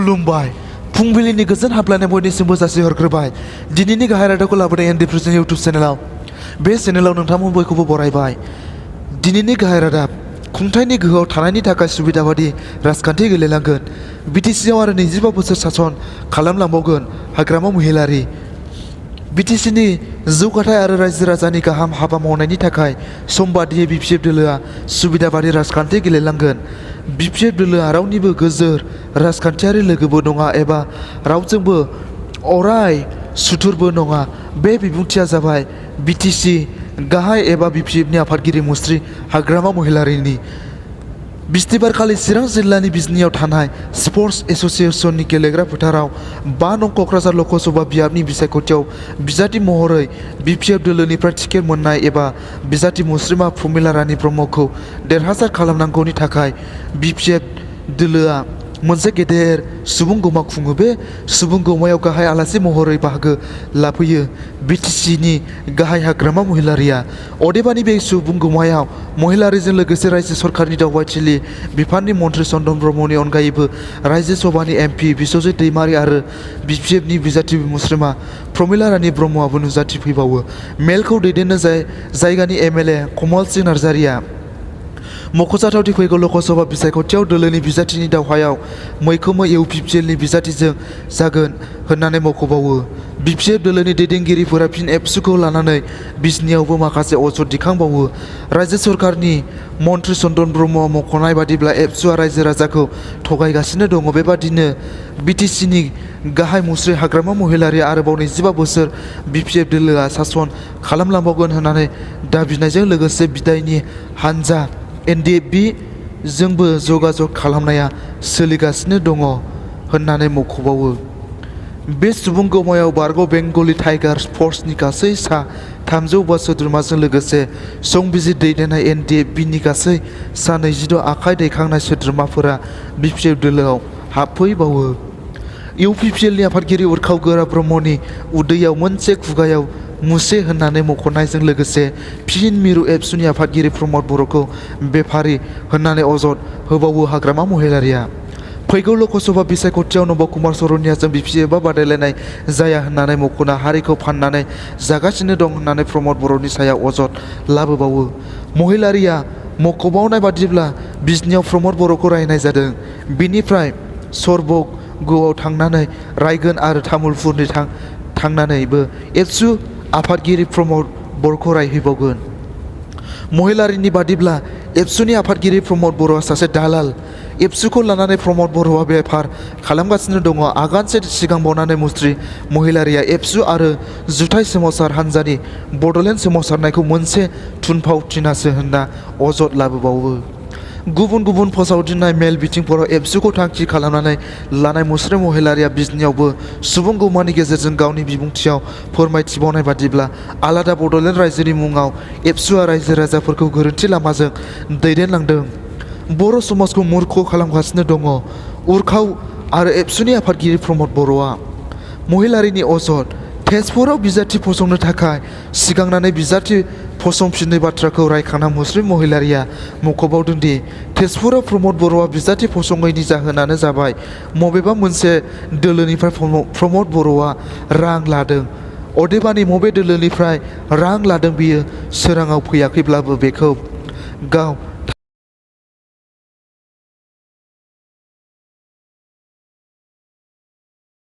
खुलुमबाय फुंबिलिनि गोजोन हाबलायनाय बयनिसिमबो जासिहरग्रोबाय दिनैनि गाहाय रादाबखौ लाबोनाय एन्ड डिफ्रेशन इउट्युब चेनेलाव बे चेनेलाव नोंथांमोन बयखौबो बरायबाय। दिनैनि गाहाय रादाब खुंथायनि गोहोआव थानायनि थाखाय सुबिदा बादि राजखान्थि गेलेलांगोन बिटिसिआव आरो 25 बोसोर सासन खालामलांबावगोन हाग्रामा महिलारि। बिटिसिनि जौगाथाय आरो रायजो राजानि गाहाम हाबा मावनायनि थाखाय समबादियै बिपिएफ दोलोआ सुबिदा बादि राजखान्थि गेलेलांगोन। बिपिएफ दोलोआ रावनिबो गोजोर राजखान्थियारि लोगोबो नङा एबा रावजोंबो अराय सुथुरबो नङा। बे बिबुंथिया जाबाय बिटिसि गाहाय एबा बिपिएफनि आफादगिरि मुस्रि हाग्रामा महिलारिनि। बिस्तिबारखालि चिरां जिल्लानि बिजनीआव थानाय स्पर्ट्स एसोसिएशननि गेलेग्रा फोथाराव 5 नं क'क्राझार लकसभा बियाबनि बिसायख'थियाव बिजाथि महरै बिपिएफ दोलोनिफ्राय टिकेट मोननाय एबा बिजाथि मुस्रिमा प्रमिला रानी ब्रह्मखौ देरहासार खालामनांगौनि थाखाय बिपिएफ दोलोआ मोनसे गेदेर सुबुं गौमा खुङो। बे सुबुं गौमायाव गाहाय आलासि महरै बाहागो लाफैयो बिटिसिनि गाहाय हाग्रामा महिलारिया। अदेबानि बे सुबुं गौमायाव महिलारिजों लोगोसे रायजो सरकारनि दावबायथिलि बिफाननि मन्थ्रि चन्दन ब्रह्मनि अनगायैबो रायजो सभानि एमपि बिश्वजित दैमारी आरो बिपिएफनि बिजाथि मुस्रिमा प्रमिला रानी ब्रह्मआबो नुजाथिफैबावो। मेलखौ दैदेननो जायगानि एमएलए कमल सिंह नार्जारिया मख'जाथावदि फैगौ लकसभा बिसायख'थियाव दोलोनि बिजाथिनि दावहायाव मैखोमै इउपिपिएलनि बिजाथिजों जागोन होननानै मख'बावो। बिपिएफ दोलोनि दैदेनगिरिफोरा फिन एबसुखौ लानानै बिजनीआवबो माखासे अजद दिखांबावो। रायजो सरकारनि मन्थ्रि चन्दन ब्रह्मआ मख'नाय बादिब्ला एबसुआ रायजो राजाखौ थगायगासिनो दङ। बेबादिनो बिटिसिनि गाहाय मुस्रि हाग्रामा महिलारिया आरोबाव 25 बोसोर बिपिएफ दोलोआ सासन खालामलांबावगोन होननानै दाबिनायजों लोगोसे बिदायनि हानजा एनडिएफबि जोंबो जगाजग खालामनाया सोलिगासिनो दङ होननानै मख'बावो। बे सुबुं गौमायाव बारग' बेंगलि टाइगार फर्सनि गासै सा 300 सोद्रोमाजों लोगोसे संबिजिर दैदेननाय एनडिएफबिनि गासै सा 26 आखाइ दैखांनाय सोद्रोमाफोरा बिपिएफ दोलोआव हाबफैबावो। इउपिपिएलनि आफादगिरि उरखाव गोरा ब्रह्मनि उदैयाव मोनसे खुगायाव मुसे होननानै मख'नायजों लोगोसे फिन मिरु एबसुनि आफादगिरि प्रमद बर'खौ बेफारि होननानै अजद होबावो हाग्रामा महिलारिया। फैगौ लकसभा बिसायख'थियाव नब कुमार सरनियाजों बिपिएफआ बादायलायनाय जाया होननानै मख'ना हारिखौ फाननानै जागासिनो दं होननानै प्रमद बर'नि सायाव अजद लाबोबावो। महिलारिया मख'बावनाय बादिब्ला बिजनीआव प्रमद बर'खौ रायनाय जादों। बिनिफ्राय सरबगुआव थांनानै रायगोन आरो तामुलपुरनि थांनानैबो एबसु आफादगिरि प्रमद बर'खौ रायहैबावगोन। महिलारिनि बादिब्ला एबसुनि आफादगिरि प्रमद बर'आ सासे दालाल। एबसुखौ लानानै प्रमद बर'आ बेफार खालामगासिनो दङ। आगानसे सिगांबावनानै मुस्रि महिलारिया एबसु आरो जुथाइ सोमावसार हान्जानि बड'लेण्ड सोमावसारनायखौ मोनसे थुनफावथिनासो होनना अजद लाबोबावो। गुबुन गुबुन फोसावदिंनाय मेल बिथिंफोराव एबसुखौ थांखि खालामनानै लानाय मुस्रि महिलारिया बिजनीआवबो सुबुं गौमानि गेजेरजों गावनि बिबुंथियाव फोरमायथिबावनाय बादिब्ला आलादा बड'लेण्ड रायजोनि मुङाव एबसुआ रायजो राजाफोरखौ गोरोन्थि लामाजों दैदेनलांदों, बर' समाजखौ मूर्ख खालामगासिनो दङ। उरखाव आरो एबसुनि आफादगिरि प्रमद बर'आ महिलारिनि अजद तेजपुराव बिजाथि फसंनो थाखाय सिगांनानै बिजाथि फसंफिननाय बाथ्राखौ रायखांना मुस्रि महिलारिया मख'बावदों दि तेजपुराव प्रमद बर'आ बिजाथि फसङैनि जाहोनानो जाबाय मबेबा मोनसे दोलोनिफ्राय प्रमद बर'आ रां लादों। अदेबानि मबे दोलोनिफ्राय रां लादों बेयो सोराङाव फैयाखैब्लाबो बेखौ गाव